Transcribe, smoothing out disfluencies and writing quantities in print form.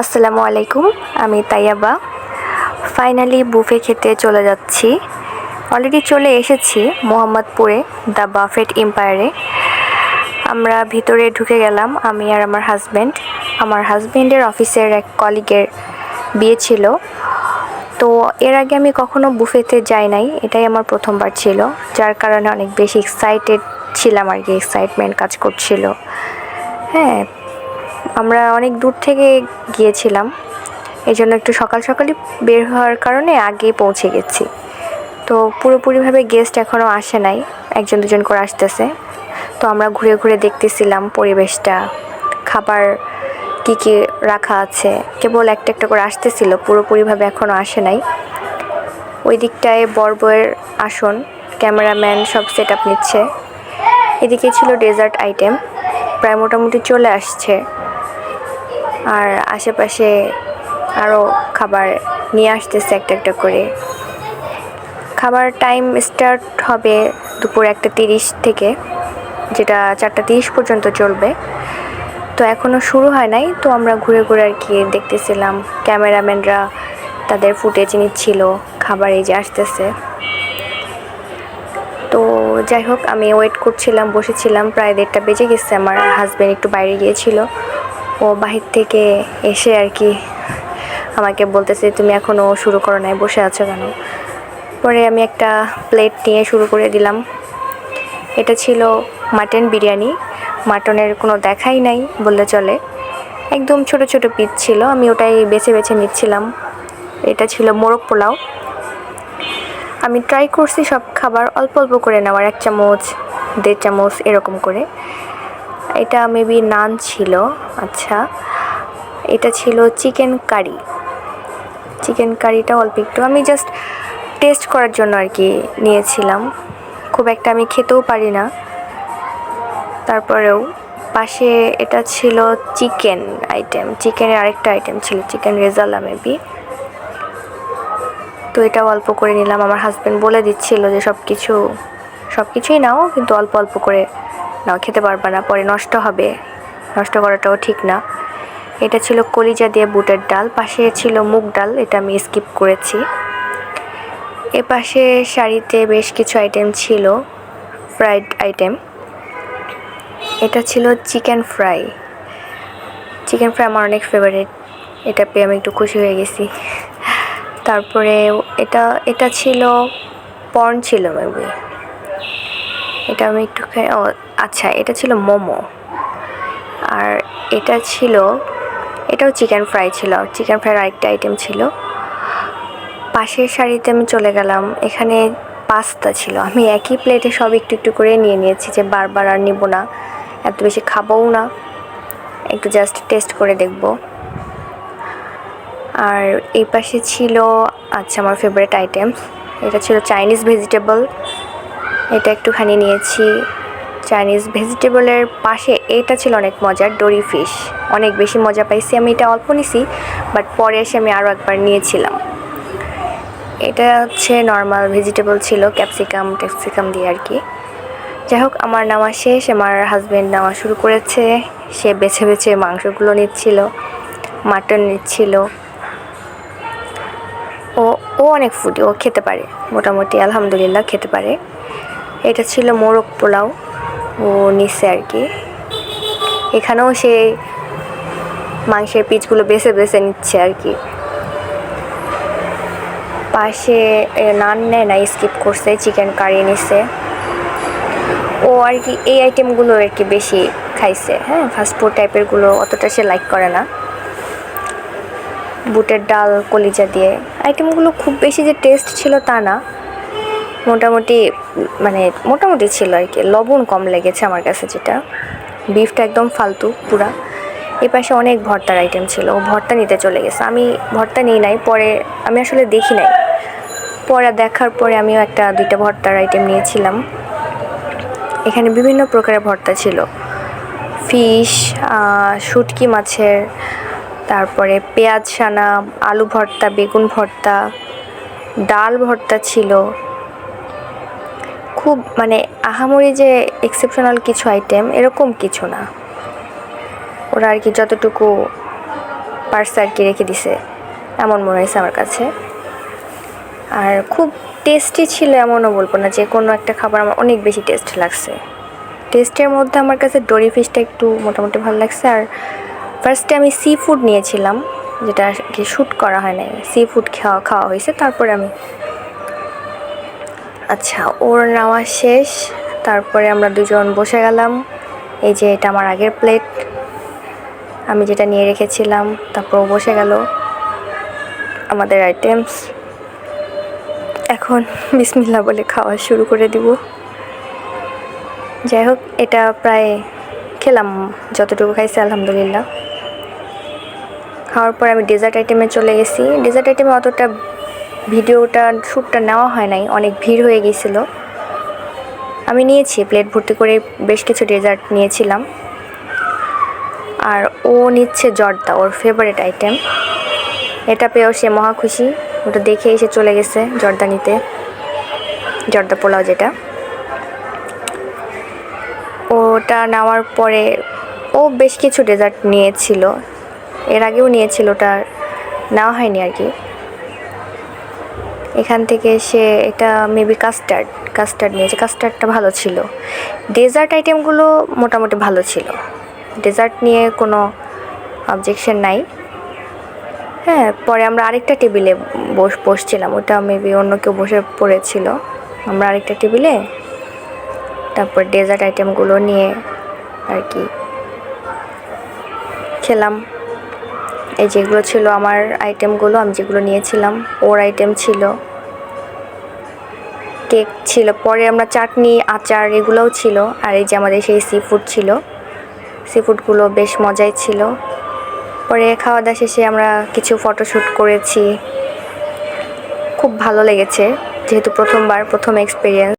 আসসালামু আলাইকুম, আমি তাইয়াবা। ফাইনালি বুফে খেতে চলে যাচ্ছি। অলরেডি চলে এসেছি মোহাম্মদপুরে দ্য বাফেট এম্পায়ারে। আমরা ভিতরে ঢুকে গেলাম, আমি আর আমার হাজব্যান্ড। আমার হাজব্যান্ডের অফিসের এক কলিগের বিয়ে ছিল, তো এর আগে আমি কখনো বুফেতে যাই নাই, এটাই আমার প্রথমবার ছিল, যার কারণে অনেক বেশি এক্সাইটেড ছিলাম আর কি, এক্সাইটমেন্ট কাজ করছিল। হ্যাঁ, আমরা অনেক দূর থেকে গিয়েছিলাম, এই জন্য একটু সকাল সকালই বের হওয়ার কারণে আগেই পৌঁছে গেছি। তো পুরোপুরিভাবে গেস্ট এখনও আসে নাই, একজন দুজন করে আসতেছে। তো আমরা ঘুরে ঘুরে দেখতেছিলাম পরিবেশটা, খাবার কী কী রাখা আছে, কেবল একটা একটা করে আসতেছিল, পুরোপুরিভাবে এখনও আসে নাই। ওই দিকটায় বর বউয়ের আসন, ক্যামেরাম্যান সব সেট আপ নিচ্ছে। এদিকে ছিল ডেজার্ট আইটেম, প্রায় মোটামুটি চলে আসছে। আর আশেপাশে আরও খাবার নিয়ে আসতেছে একটা একটা করে। খাবার টাইম স্টার্ট হবে দুপুর 1:30 থেকে, যেটা 4:30 পর্যন্ত চলবে। তো এখনও শুরু হয় নাই, তো আমরা ঘুরে ঘুরে আর কি দেখতেছিলাম। ক্যামেরাম্যানরা তাদের ফুটেজ নিচ্ছিল, খাবার এই যে আসতেছে। তো যাই হোক, আমি ওয়েট করছিলাম, বসেছিলাম, প্রায় 1:30টা বেজে গেছে। আমার হাজব্যান্ড একটু বাইরে গিয়েছিল, ও বাহির থেকে এসে আর কি আমাকে বলতেছে, তুমি এখনও শুরু করো নাই, বসে আছো কেন? পরে আমি একটা প্লেট নিয়ে শুরু করে দিলাম। এটা ছিল মাটন বিরিয়ানি, মাটনের কোনো দেখাই নাই বললে চলে, একদম ছোট ছোট পিস ছিল, আমি ওটাই বেছে বেছে নিচ্ছিলাম। এটা ছিল মোরগ পোলাও। আমি ট্রাই করছি সব খাবার অল্প অল্প করে নেওয়ার, 1 চামচ 1.5 চামচ এরকম করে। এটা মেবি নান ছিল। আচ্ছা, এটা ছিল চিকেন কারি। চিকেন কারিটা অল্প একটু আমি জাস্ট টেস্ট করার জন্য আর কি নিয়েছিলাম, খুব একটা আমি খেতেও পারি না। তারপরেও পাশে এটা ছিল চিকেন আইটেম, চিকেনের আরেকটা আইটেম ছিল চিকেন রেজালা মেবি। তো এটা অল্প করে নিলাম। আমার হাজব্যান্ড বলে দিচ্ছিল যে সব কিছুই নাও, কিন্তু অল্প অল্প করে নাও, খেতে পারবা না, পরে নষ্ট হবে, নষ্ট করাটাও ঠিক না। এটা ছিল কলিজা দিয়ে বুটের ডাল, পাশে ছিল মুগ ডাল, এটা আমি স্কিপ করেছি। এ পাশে শাড়িতে বেশ কিছু আইটেম ছিল, ফ্রাইড আইটেম। এটা ছিল চিকেন ফ্রাই। চিকেন ফ্রাই আমার অনেক ফেভারিট, এটা পেয়ে আমি একটু খুশি হয়ে গেছি। তারপরে এটা ছিল পর্ন ছিল মেবি, এটা আমি একটু আচ্ছা, এটা ছিল মোমো। আর এটাও চিকেন ফ্রাই ছিল, চিকেন ফ্রাইয়ের আরেকটা আইটেম ছিল। পাশের শাড়িতে আমি চলে গেলাম, এখানে পাস্তা ছিল। আমি একই প্লেটে সব একটু একটু করে নিয়েছি, যে বারবার আর নিব না, এত বেশি খাবও না, একটু জাস্ট টেস্ট করে দেখব। আর এই পাশে ছিল আচ্ছা আমার ফেভারিট আইটেমস, এটা ছিল চাইনিজ ভেজিটেবল, এটা একটুখানি নিয়েছি। চাইনিজ ভেজিটেবলের পাশে এটা ছিল অনেক মজার, ডোরি ফিশ, অনেক বেশি মজা পাইছি। আমি এটা অল্প নিছি, বাট পরে এসে আমি আরও একবার নিয়েছিলাম। এটা হচ্ছে নর্মাল ভেজিটেবল ছিল, ক্যাপসিকাম দিয়ে আর কি। যাই হোক, আমার নেওয়া শেষ, আমার হাজব্যান্ড নেওয়া শুরু করেছে। সে বেছে বেছে মাংসগুলো নিচ্ছিল, মাটন নিচ্ছিল। ও অনেক ফুডি, ও খেতে পারে মোটামুটি, আলহামদুলিল্লাহ খেতে পারে। এটা ছিল মোরগ পোলাও, ও নিচ্ছে আর কি। এখানেও সে মাংসের পিসগুলো বেছে বেছে নিচ্ছে আর কি। পাশে নান নেয় না, স্কিপ করছে, চিকেন কারি নিচ্ছে ও আর কি। এই আইটেমগুলো আর কি বেশি খাইছে। হ্যাঁ, ফাস্টফুড টাইপেরগুলো অতটা সে লাইক করে না। বুটের ডাল কলিজা দিয়ে আইটেমগুলো খুব বেশি যে টেস্ট ছিল তা না, মোটামুটি ছিল আর কি। লবণ কম লেগেছে আমার কাছে, যেটা বিফটা একদম ফালতু পুরা। এই পাশে অনেক ভর্তার আইটেম ছিল, ও ভর্তা নিতে চলে গেছে। আমি ভর্তা নিই নাই, পরে আমি আসলে দেখি নাই, পরে দেখার পরে আমিও 1-2টা ভর্তার আইটেম নিয়েছিলাম। এখানে বিভিন্ন প্রকারের ভর্তা ছিল, ফিশ, শুটকি মাছের, তারপরে পেঁয়াজ সানা, আলু ভর্তা, বেগুন ভর্তা, ডাল ভর্তা ছিল। খুব আহামরি যে এক্সেপশনাল কিছু আইটেম এরকম কিছু না, ওরা আর কি যতটুকু পার্সে আর কি রেখে দিছে, এমন মনে হয়েছে আমার কাছে। আর খুব টেস্টি ছিল এমনও বলবো না, যে কোনো একটা খাবার আমার অনেক বেশি টেস্ট লাগছে। টেস্টের মধ্যে আমার কাছে ডোরি ফিশটা একটু মোটামুটি ভালো লাগছে। আর ফার্স্টে আমি সি ফুড নিয়েছিলাম, যেটা কি শ্যুট করা হয় নাই, সি ফুড খাওয়া হয়েছে। তারপরে আমি আচ্ছা ওর নেওয়া শেষ, তারপরে আমরা দুজন বসে গেলাম। এই যে এটা আমার আগের প্লেট, আমি যেটা নিয়ে রেখেছিলাম। তারপর ও বসে গেল, আমাদের আইটেমস। এখন বিসমিল্লাহ বলে খাওয়া শুরু করে দিব। যাই হোক, এটা প্রায় খেলাম, যতটুকু খাইছি আলহামদুলিল্লাহ। খাওয়ার পর আমি ডেজার্ট আইটেমে চলে গেছি। ডেজার্ট আইটেমে অতটা ভিডিওটা শ্যুটটা নেওয়া হয় নাই, অনেক ভিড় হয়ে গিয়েছিল। আমি নিয়েছি প্লেট ভর্তি করে বেশ কিছু ডেজার্ট নিয়েছিলাম। আর ও নিচ্ছে জর্দা, ওর ফেভারিট আইটেম। এটা পেয়েও সে মহা খুশি, ওটা দেখে এসে চলে গেছে জর্দা নিতে, জর্দা পোলাও যেটা। ওটা নেওয়ার পরে ও বেশ কিছু ডেজার্ট নিয়েছিল, এর আগেও নিয়েছিল, ওটা নেওয়া হয়নি আর কি। এখান থেকে সে এটা মেবি কাস্টার্ড নিয়েছে। কাস্টার্ডটা ভালো ছিল। ডেজার্ট আইটেমগুলো মোটামুটি ভালো ছিল, ডেজার্ট নিয়ে কোনো অবজেকশন নাই। হ্যাঁ, পরে আমরা আরেকটা টেবিলে বসছিলাম, ওটা মেবি অন্য কেউ বসে পড়েছিল। আমরা আরেকটা টেবিলে তারপর ডেজার্ট আইটেমগুলো নিয়ে আর কি খেলাম। এই যেগুলো ছিল আমার আইটেমগুলো, আমি যেগুলো নিয়েছিলাম। ওর আইটেম ছিল, কেক ছিল, পরে আমরা চাটনি আচার এগুলোও ছিল। আর এই যে আমাদের সেই সি ফুড ছিল, সি ফুডগুলো বেশ মজাই ছিল। পরে খাওয়া দাওয়া শেষে আমরা কিছু ফটোশ্যুট করেছি, খুব ভালো লেগেছে, যেহেতু প্রথম এক্সপিরিয়েন্স।